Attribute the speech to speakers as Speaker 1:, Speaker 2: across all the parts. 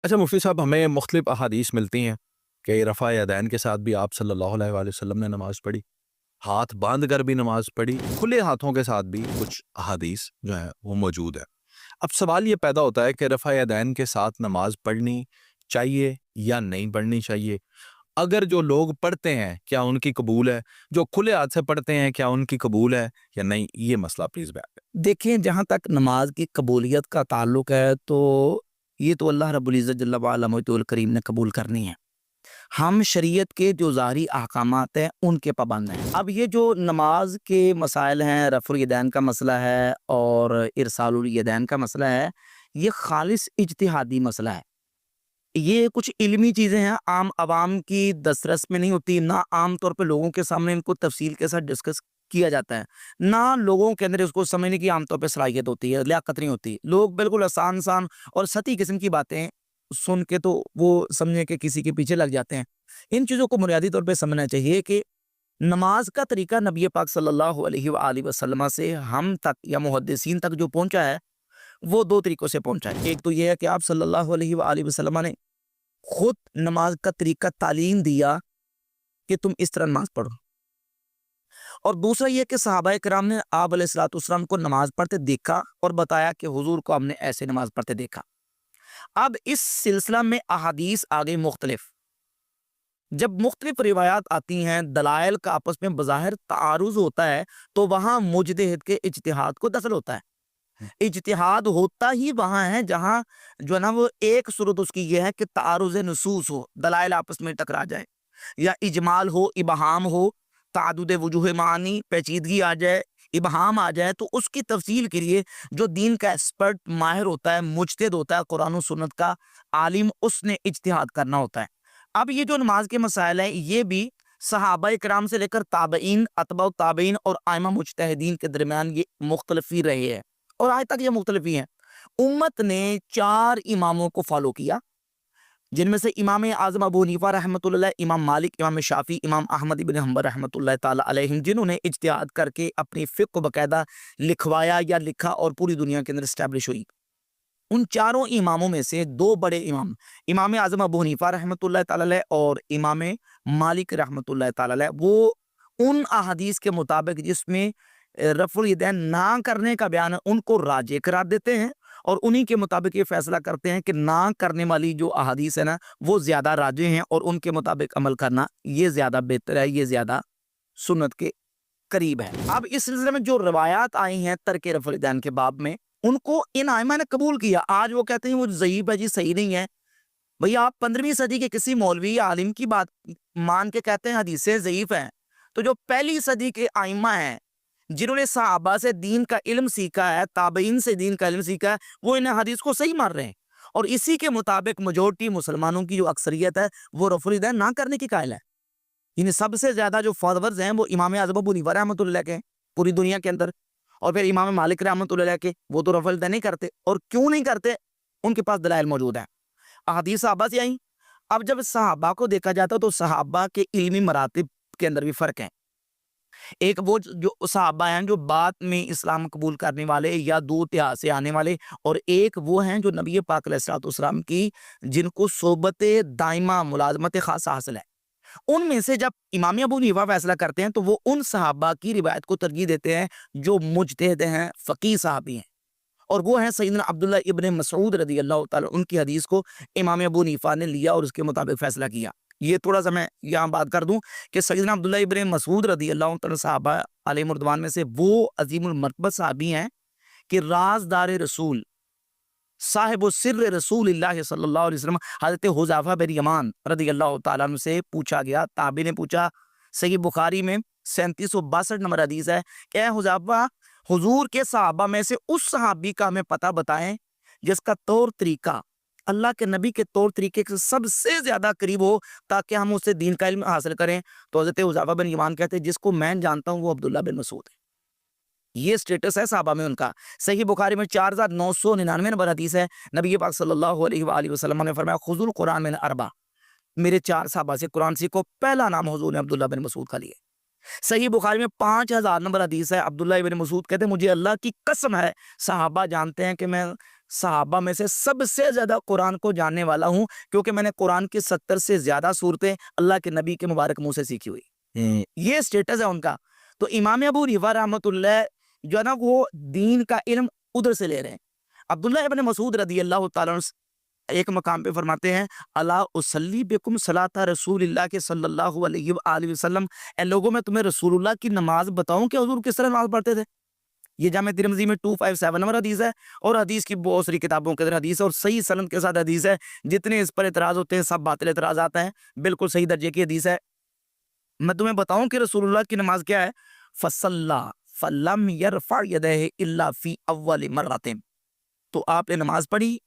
Speaker 1: اچھا مفتی صاحب، ہمیں مختلف احادیث ملتی ہیں کہ رفع یدین کے ساتھ بھی آپ صلی اللہ علیہ وآلہ وسلم نے نماز پڑھی، ہاتھ باندھ کر بھی نماز پڑھی، کھلے ہاتھوں کے ساتھ بھی کچھ احادیث جو ہیں وہ موجود ہے۔ اب سوال یہ پیدا ہوتا ہے کہ رفع یدین کے ساتھ نماز پڑھنی چاہیے یا نہیں پڑھنی چاہیے؟ اگر جو لوگ پڑھتے ہیں کیا ان کی قبول ہے؟ جو کھلے ہاتھ سے پڑھتے ہیں کیا ان کی قبول ہے یا نہیں؟ یہ مسئلہ پلیز بیان کریں۔
Speaker 2: دیکھیں، جہاں تک نماز کی قبولیت کا تعلق ہے تو یہ تو اللہ رب العزت جل وعلا مجد الکریم نے قبول کرنی ہے۔ ہم شریعت کے جو ظاہری احکامات ہیں ان کے پابند ہیں۔ اب یہ جو نماز کے مسائل ہیں، رفع الیدین کا مسئلہ ہے اور ارسال الیدین کا مسئلہ ہے، یہ خالص اجتہادی مسئلہ ہے۔ یہ کچھ علمی چیزیں ہیں، عام عوام کی دسترس میں نہیں ہوتی، نہ عام طور پہ لوگوں کے سامنے ان کو تفصیل کے ساتھ ڈسکس کیا جاتا ہے، نہ لوگوں کے اندر اس کو سمجھنے کی عام طور پہ صلاحیت ہوتی ہے، لیاقت نہیں ہوتی۔ لوگ بالکل آسان اور سطحی قسم کی باتیں سن کے تو وہ سمجھے کہ کسی کے پیچھے لگ جاتے ہیں۔ ان چیزوں کو بنیادی طور پہ سمجھنا چاہیے کہ نماز کا طریقہ نبی پاک صلی اللہ علیہ وآلہ وسلم سے ہم تک یا محدثین تک جو پہنچا ہے وہ دو طریقوں سے پہنچا ہے۔ ایک تو یہ ہے کہ آپ صلی اللہ علیہ وآلہ وسلم نے خود نماز کا طریقہ تعلیم دیا کہ تم اس طرح نماز پڑھو، اور دوسرا یہ کہ صحابہ کرام نے آپ علیہ الصلوۃ والسلام کو نماز پڑھتے دیکھا اور بتایا کہ حضور کو ہم نے ایسے نماز پڑھتے دیکھا۔ اب اس سلسلہ میں احادیث آگے مختلف، جب مختلف روایات آتی ہیں، دلائل کا آپس میں بظاہر تعارض ہوتا ہے تو وہاں مجتہد کے اجتہاد کو دخل ہوتا ہے۔ اجتہاد ہوتا ہی وہاں ہے جہاں جو ہے نا وہ ایک صورت اس کی یہ ہے کہ تعارض نصوص ہو، دلائل آپس میں ٹکرا جائے، یا اجمال ہو، ابہام ہو، تعدد وجوہ معنی، پیچیدگی آ جائے، ابہام آ جائے، تو اس کی تفصیل کے لیے جو دین کا ایکسپرٹ ماہر ہوتا ہے، مجتہد ہوتا ہے، قرآن و سنت کا عالم، اس نے اجتہاد کرنا ہوتا ہے۔ اب یہ جو نماز کے مسائل ہیں یہ بھی صحابہ کرام سے لے کر تابعین، اتباع تابعین اور ائمہ مجتہدین کے درمیان یہ مختلف ہی رہے ہیں، اور آج تک یہ مختلف ہی ہیں۔ امت نے 4 اماموں کو فالو کیا، جن میں سے امام اعظم ابو حنیفہ رحمۃ اللہ، امام مالک، امام شافعی، امام احمد بن حنبل رحمۃ اللہ تعالی علیہم، جنہوں نے اجتہاد کر کے اپنی فقہ کو باقاعدہ لکھوایا یا لکھا اور پوری دنیا کے اندر اسٹیبلش ہوئی۔ ان چاروں اماموں میں سے 2 بڑے امام، امام اعظم ابو حنیفہ رحمۃ اللہ تعالی علیہ اور امام مالک رحمۃ اللہ تعالی علیہ، وہ ان احادیث کے مطابق جس میں رفع الیدین نہ کرنے کا بیان ہے ان کو راجع قرار دیتے ہیں، اور انہی کے مطابق یہ فیصلہ کرتے ہیں کہ نہ کرنے والی جو احادیث ہے نا وہ زیادہ راجع ہیں، اور ان کے مطابق عمل کرنا یہ زیادہ بہتر ہے، یہ زیادہ سنت کے قریب ہے۔ اب اس سلسلے میں جو روایات آئی ہیں ترک رفع الیدین کے باب میں، ان کو ان ائمہ نے قبول کیا۔ آج وہ کہتے ہیں وہ ضعیف ہے جی، صحیح نہیں ہے۔ بھئی آپ 15ویں صدی کے کسی مولوی یا عالم کی بات مان کے کہتے ہیں حدیثیں ضعیف ہیں، تو جو پہلی صدی کے ائمہ ہیں جنہوں نے صحابہ سے دین کا علم سیکھا ہے، تابعین سے دین کا علم سیکھا ہے، وہ ان حدیث کو صحیح مان رہے ہیں، اور اسی کے مطابق میجورٹی مسلمانوں کی جو اکثریت ہے وہ رفع الیدین نہ کرنے کی قائل ہے۔ یعنی سب سے زیادہ جو فالوورز ہیں وہ امام اعظم ابو حنیفہ رحمۃ اللہ کے ہیں پوری دنیا کے اندر، اور پھر امام مالک رحمۃ اللہ کے، وہ تو رفع الیدین نہیں کرتے، اور کیوں نہیں کرتے ان کے پاس دلائل موجود ہیں، احادیث صحابہ سے آئیں۔ اب جب صحابہ کو دیکھا جاتا ہے تو صحابہ کے علمی مراتب کے اندر بھی فرق ہے۔ ایک وہ جو صحابہ ہیں جو بعد میں اسلام قبول کرنے والے یا دور دیہات سے آنے والے، اور ایک وہ ہیں جو نبی پاک علیہ الصلوۃ والسلام کی جن کو صحبت دائمہ، ملازمت خاصہ حاصل ہے۔ ان میں سے جب امام ابو حنیفہ فیصلہ کرتے ہیں تو وہ ان صحابہ کی روایت کو ترجیح دیتے ہیں جو مجتہد ہیں، فقیہ صحابی ہیں، اور وہ ہیں سیدنا عبداللہ ابن مسعود رضی اللہ تعالی، ان کی حدیث کو امام ابو حنیفہ نے لیا اور اس کے مطابق فیصلہ کیا۔ یہ تھوڑا سا میں یہاں بات کر دوں کہ سیدنا عبداللہ ابن مسعود رضی اللہ تعالی صحابہ علیہ رضوان میں سے وہ عظیم المرتبہ صحابی ہیں کہ رازدار رسول، صاحب السر رسول اللہ صلی اللہ علیہ وسلم، حضرت حذیفہ بن یمان رضی اللہ تعالیٰ عنہ سے پوچھا گیا، تابعی نے پوچھا، صحیح بخاری میں 3762 نمبر حدیث ہے کہ اے حذیفہ، حضور کے صحابہ میں سے اس صحابی کا ہمیں پتہ بتائیں جس کا طور طریقہ اللہ کے نبی کے طور طریقے کے سب سے زیادہ قریب ہو تاکہ ہم اس سے دین کا علم حاصل کریں۔ تو حضرت حذیفہ بن یمان کہتے ہیں جس کو میں جانتا ہوں وہ عبداللہ بن مسعود ہے۔ یہ سٹیٹس ہے صحابہ میں ان کا۔ صحیح بخاری میں 4999 نمبر حدیث ہے، نبی پاک صلی اللہ علیہ وآلہ وسلم نے فرمایا خذوا القرآن من 4، میرے 4 صحابہ سے قرآن سیکھو۔ پہلا نام حضور نے عبداللہ بن مسعود کا لیا۔ صحیح بخاری میں 5000 نمبر حدیث ہے، عبداللہ بن مسعود کہتے ہیں مجھے اللہ کی قسم ہے صحابہ جانتے ہیں کہ میں صحابہ میں سے سب سے زیادہ قرآن کو جاننے والا ہوں، کیونکہ میں نے قرآن کی 70 سے زیادہ صورتیں اللہ کے نبی کے مبارک منہ سے سیکھی ہوئی۔ یہ سٹیٹس ہے ان کا۔ تو امام ابو حنیفہ رحمۃ اللہ جو ہے نا وہ دین کا علم ادھر سے لے رہے ہیں۔ عبداللہ ابن مسعود رضی اللہ تعالیٰ عنہ ایک مقام پہ فرماتے ہیں الا اصلی بکم صلاۃ رسول اللہ کے صلی اللہ علیہ وآلہ وسلم، اے لوگوں میں تمہیں رسول اللہ کی نماز بتاؤں کہ حضور کس طرح نماز پڑھتے تھے۔ یہ جامع ترمذی میں 257 نمبر حدیث ہے، اور حدیث کی بہت ساری کتابوں کے اندر حدیث ہے، اور صحیح سند کے ساتھ حدیث ہے۔ جتنے اس پر اعتراض ہوتے ہیں سب باطل اعتراضات ہیں، بالکل صحیح درجے کی حدیث ہے۔ میں تمہیں بتاؤں کہ رسول اللہ کی نماز کیا ہے؟ فصلی فلم یرفع یدہ الا فی اول مرۃ، تو آپ نے نماز پڑھی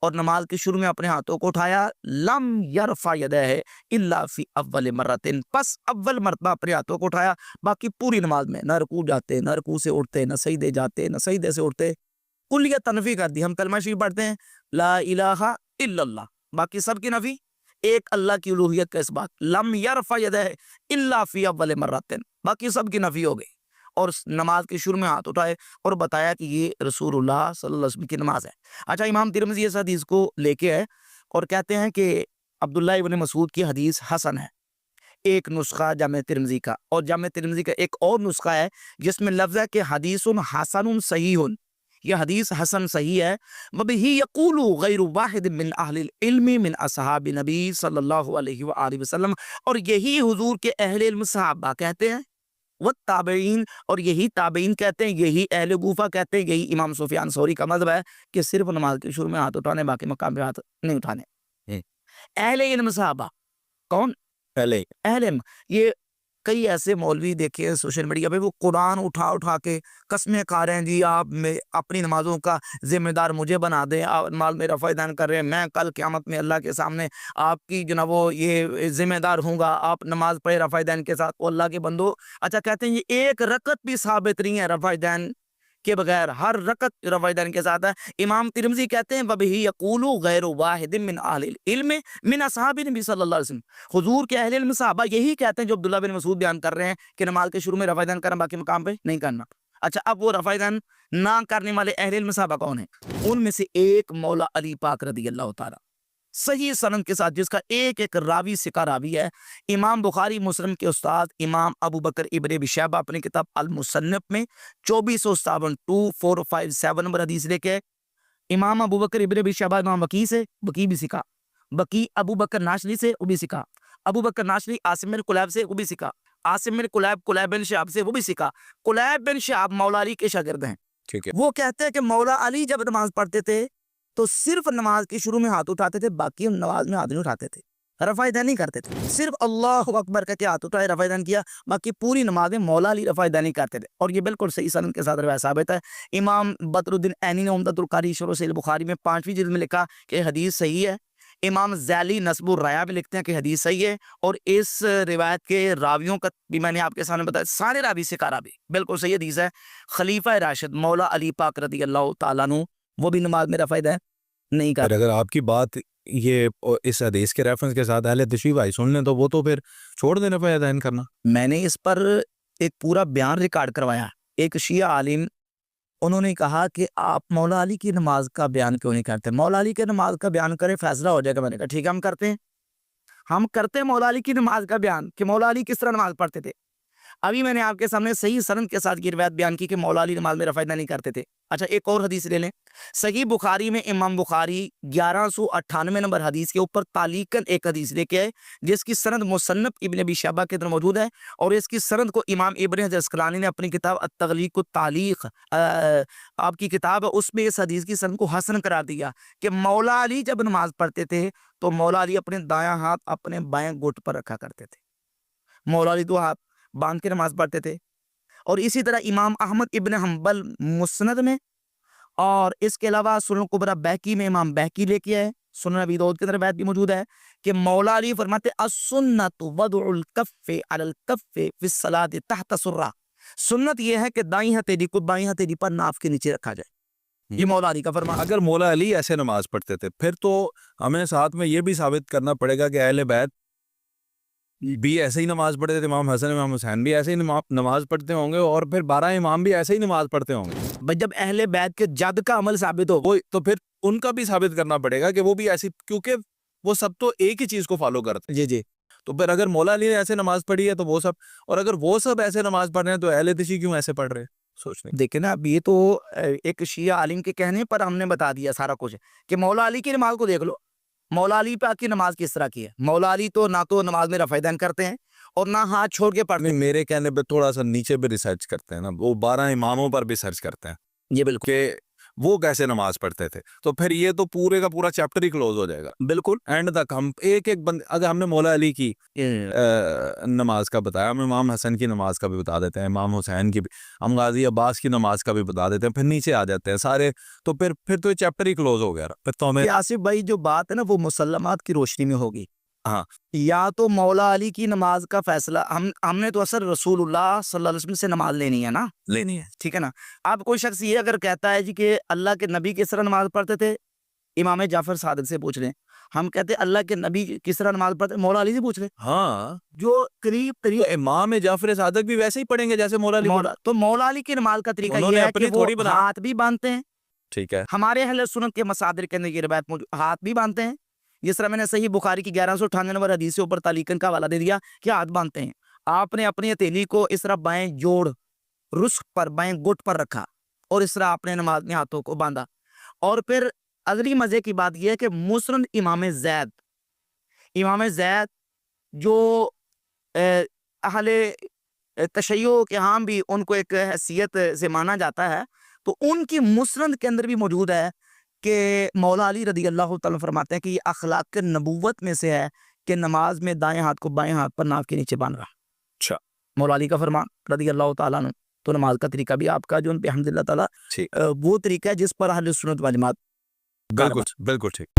Speaker 2: اور نماز کے شروع میں اپنے ہاتھوں کو اٹھایا، لم یرفع یدہ الا فی اول مرۃ، پس اول مرتبہ اپنے ہاتھوں کو اٹھایا، باقی پوری نماز میں نہ رکوع جاتے، نہ رکوع سے اٹھتے، نہ سجدے جاتے، نہ سجدے سے اٹھتے، کلیت نفی کر دی۔ ہم کلمہ شریف پڑھتے ہیں لا الہ الا اللہ، باقی سب کی نفی، ایک اللہ کی الوہیت کا اس بات، لم یرفع یدہ الا فی اول مرۃ، باقی سب کی نفی ہو گئی۔ اور نماز کے شروع میں ہاتھ اٹھائے اور بتایا کہ یہ رسول اللہ صلی اللہ علیہ وسلم کی نماز ہے۔ اچھا، امام ترمذی اس حدیث کو لے کے ہے اور کہتے ہیں کہ عبداللہ ابن مسعود کی حدیث حسن ہے۔ ایک نسخہ جامع ترمذی کا، اور جامع ترمذی کا ایک اور نسخہ ہے جس میں لفظ ہے کہ حدیث حسن صحیح، یہ حدیث حسن صحیح ہے۔ وبہ یقول غیر واحد من اہل العلم من اصحاب نبی صلی اللہ علیہ وآلہ وسلم، اور یہی حضور کے اہل علم صحابہ کہتے ہیں، والتابعین، اور یہی تابعین کہتے ہیں، یہی اہل کوفہ کہتے ہیں، یہی امام سفیان ثوری کا مذہب ہے کہ صرف نماز کے شروع میں ہاتھ اٹھانے، باقی مقام پہ ہاتھ نہیں اٹھانے۔ اہل علم صحابہ کون؟ اہل علم۔ یہ کئی ایسے مولوی دیکھے ہیں سوشل میڈیا پہ، وہ قرآن اٹھا اٹھا کے قسمیں کھا رہے ہیں، جی آپ میں اپنی نمازوں کا ذمہ دار مجھے بنا دیں، آپ مال میں رفع دین کر رہے ہیں، میں کل قیامت میں اللہ کے سامنے آپ کی جو نا وہ یہ ذمہ دار ہوں گا، آپ نماز پڑھے رفع دین کے ساتھ۔ وہ اللہ کے بندو، اچھا کہتے ہیں یہ ایک رکعت بھی ثابت نہیں ہے رفع دین کے بغیر، ہر رکعت رفع دین کے ساتھ ہے۔ امام ترمذی کہتے ہیں وبہ یقول غیر واحد من اہل العلم من اصحاب نبی صلی اللہ علیہ وسلم، حضور کے اہل علم صحابہ یہی کہتے ہیں جو عبداللہ بن مسعود بیان کر رہے ہیں کہ نماز کے شروع میں رفع دین کرنا، باقی مقام پہ نہیں کرنا۔ اچھا، اب وہ رفع دین نہ کرنے والے اہل علم صحابہ کون ہیں؟ ان میں سے ایک مولا علی پاک رضی اللہ تعالی، صحیح سند کے ساتھ، جس کا ایک ایک راوی ثقہ راوی ہے۔ امام بخاری مسلم کے استاد امام ابو بکر ابن ابی شیبہ اپنی کتاب المصنف میں 2457 2457 نمبر حدیث لے کے، امام ابو بکر ابن ابی شیبہ امام وکی سے، وکی بھی سکھا، وکی ابو بکر ناشری سے، وہ بھی سکھا، ابو بکر ناشری عاصم بن قلیب سے، وہ بھی سکھا، عاصم بن قلیب قلیب بن شہاب سے، وہ بھی سکھا۔ قلیب بن شہاب مولا علی کے شاگرد ہیں۔
Speaker 1: ٹھیک ہے،
Speaker 2: وہ کہتے ہیں کہ مولا علی جب نماز پڑھتے تھے تو صرف نماز کے شروع میں ہاتھ اٹھاتے تھے، باقی نماز میں ہاتھ نہیں اٹھاتے تھے، رفع دین نہیں کرتے تھے، صرف اللہ اکبر کہہ کے ہاتھ اٹھائے رفع دین کیا، باقی پوری نماز میں مولا علی رفع دین نہیں کرتے تھے۔ اور یہ بالکل صحیح سند کے ساتھ روایت ثابت ہے۔ امام بدر الدین عینی نے عمدۃ القاری شرح صحیح البخاری میں 5ویں جلد میں لکھا کہ حدیث صحیح ہے۔ امام ذیلی نصب الرایا بھی لکھتے ہیں کہ حدیث صحیح ہے، اور اس روایت کے راویوں کا بھی میں نے آپ کے سامنے بتایا، سارے راوی ثقہ راوی، بالکل صحیح حدیث ہے۔ خلیفہ راشد مولا علی پاک رضی اللہ تعالیٰ عنہ وہ بھی نماز میں رفع دین نہیں
Speaker 1: پھر
Speaker 2: کرتے۔
Speaker 1: اگر آپ کی بات یہ اس حدیث کے ریفرنس کے ساتھ اہل تشریح بھائی سن لیں تو وہ تو پھر چھوڑ دیں رفع دین کرنا۔
Speaker 2: میں نے اس پر ایک پورا بیان ریکارڈ کروایا، ایک شیعہ عالم، انہوں نے کہا کہ آپ مولا علی کی نماز کا بیان کیوں نہیں کرتے؟ مولا علی کی نماز کا بیان کریں، فیصلہ ہو جائے گا۔ میں نے کہا ٹھیک ہے، ہم کرتے ہیں مولا علی کی نماز کا بیان کہ مولا علی کس طرح نماز پڑھتے تھے۔ ابھی میں نے آپ کے سامنے صحیح سند کے ساتھ یہ روایت بیان کی کہ مولا علی نماز میں رفع دین نہیں کرتے تھے۔ اچھا، ایک اور حدیث لے لیں، صحیح بخاری میں امام بخاری 1198 نمبر حدیث کے اوپر تعلیقاً ایک حدیث لے کے آئے جس کی سند مصنف ابن ابی شیبہ کے اندر موجود ہے، اور اس کی سند کو امام ابن حجر اسقلانی نے اپنی کتاب التغلیق التعلیق آپ کی کتاب ہے، اس میں اس حدیث کی سند کو حسن قرار دیا کہ مولا علی جب نماز پڑھتے تھے تو مولا علی اپنے دایاں ہاتھ اپنے بائیں گھٹ پر رکھا کرتے تھے، مولا علی دو ہاتھ باندھ کے نماز پڑھتے تھے۔ اور اسی طرح امام احمد ابن حنبل مسند میں، اور اس کے علاوہ سنن کبریٰ بہقی میں امام بہقی لے کے آئے، سنن ابی داؤد کے اندر روایت بھی موجود ہے کہ مولا علی فرماتے السنت وضع الکف علی الکف فی الصلاۃ تحت سرہ، سنت یہ ہے کہ دائیں ہتھیلی کو بائیں ہتھیلی پر ناف کے نیچے رکھا جائے، یہ مولا علی کا فرمان۔
Speaker 1: اگر مولا علی ایسے نماز پڑھتے تھے پھر تو ہمیں ساتھ میں یہ بھی ثابت کرنا پڑے گا کہ اہل بیت بھی ایسے ہی نماز پڑھتے تھے, امام حسن امام حسین بھی ایسے ہی نماز پڑھتے ہوں گے, اور پھر 12 امام بھی ایسے ہی نماز پڑھتے ہوں گے.
Speaker 2: بھائی جب اہل بیت کے جد کا عمل ثابت ہو,
Speaker 1: وہ تو پھر ان کا بھی ثابت کرنا پڑے گا کہ وہ بھی ایسی, کیونکہ وہ سب تو ایک ہی چیز کو فالو کرتے ہیں.
Speaker 2: جی جی,
Speaker 1: تو پھر اگر مولا علی نے ایسے نماز پڑھی ہے تو وہ سب, اور اگر وہ سب ایسے نماز پڑھ رہے ہیں تو اہل تشیع کیوں ایسے پڑھ رہے ہیں؟ سوچنے
Speaker 2: دیکھیں نا, اب یہ تو ایک شیعہ عالم کے کہنے پر ہم نے بتا دیا سارا کچھ, کہ مولا علی کی نماز کو دیکھ لو, مولا علی پاک کی نماز کس طرح کی ہے. مولا علی تو نہ تو نماز میں رفع دین کرتے ہیں اور نہ ہاتھ چھوڑ کے پڑھتے
Speaker 1: نہیں, میرے کہنے پہ تھوڑا سا نیچے پہ ریسرچ کرتے ہیں نا, وہ 12 اماموں پر بھی سرچ کرتے ہیں
Speaker 2: ہیں. جی بالکل
Speaker 1: کہ وہ کیسے نماز پڑھتے تھے, تو پھر یہ تو پورے کا پورا چیپٹر ہی کلوز ہو جائے گا.
Speaker 2: بالکل.
Speaker 1: اینڈ تک ہم ایک ایک بندے, اگر ہم نے مولا علی کی نماز کا بتایا, ہم امام حسن کی نماز کا بھی بتا دیتے ہیں, امام حسین کی بھی, ہم غازی عباس کی نماز کا بھی بتا دیتے ہیں, پھر نیچے آ جاتے ہیں سارے, تو پھر تو یہ چیپٹر ہی کلوز ہو گیا. پھر تو ہمیں
Speaker 2: کہ آصف بھائی جو بات ہے نا وہ مسلمات کی روشنی میں ہوگی.
Speaker 1: ہاں,
Speaker 2: یا تو مولا علی کی نماز کا فیصلہ ہم نے تو اثر رسول اللہ صلی اللہ علیہ وسلم سے نماز لینی ہے نا,
Speaker 1: لینی ہے.
Speaker 2: ٹھیک ہے نا. اب کوئی شخص یہ اگر کہتا ہے جی کہ اللہ کے نبی کس طرح نماز پڑھتے تھے, امام جعفر صادق سے پوچھ لیں. ہم کہتے ہیں اللہ کے نبی کس طرح نماز پڑھتے, مولا علی سے پوچھ لیں.
Speaker 1: ہاں,
Speaker 2: جو قریب
Speaker 1: تو امام جعفر صادق بھی ویسے ہی پڑھیں گے جیسے مولا علی پڑھے.
Speaker 2: تو مولا علی کی نماز کا طریقہ
Speaker 1: انہوں
Speaker 2: یہ
Speaker 1: نے
Speaker 2: ہے کہ
Speaker 1: اپنی
Speaker 2: وہ
Speaker 1: تھوڑی بنا,
Speaker 2: ہاتھ بھی باندھتے ہیں.
Speaker 1: ٹھیک ہے,
Speaker 2: ہمارے اہل سنت کے مصادر کے اندر یہ روایت موجود, ہاتھ بھی باندھتے ہیں. جس طرح میں نے صحیح بخاری کی 1198 نمبر حدیث سے اوپر تعلیقاً کا حوالہ دے دیا کہ ہاتھ باندھتے ہیں. آپ نے اپنی ہتھیلی کو اس طرح بائیں جوڑ رسخ پر, بائیں گٹ پر رکھا, اور اس طرح آپ نے نماز میں ہاتھوں کو باندھا. اور پھر اگلی مزے کی بات یہ ہے کہ مسند امام زید جو اہل تشیع کے ہاں بھی ان کو ایک حیثیت سے مانا جاتا ہے, تو ان کی مسند کے اندر بھی موجود ہے کہ مولا علی رضی اللہ تعالیٰ فرماتے ہیں کہ یہ اخلاق نبوت میں سے ہے کہ نماز میں دائیں ہاتھ کو بائیں ہاتھ پر ناف کے نیچے باندھ رہا.
Speaker 1: اچھا,
Speaker 2: مولا علی کا فرمان رضی اللہ تعالیٰ عنہ. تو نماز کا طریقہ بھی آپ کا جو ان پہ الحمدللہ تعالیٰ
Speaker 1: ٹھیک,
Speaker 2: وہ طریقہ ہے جس پر اہل سنت والجماعت
Speaker 1: بالکل بالکل ٹھیک.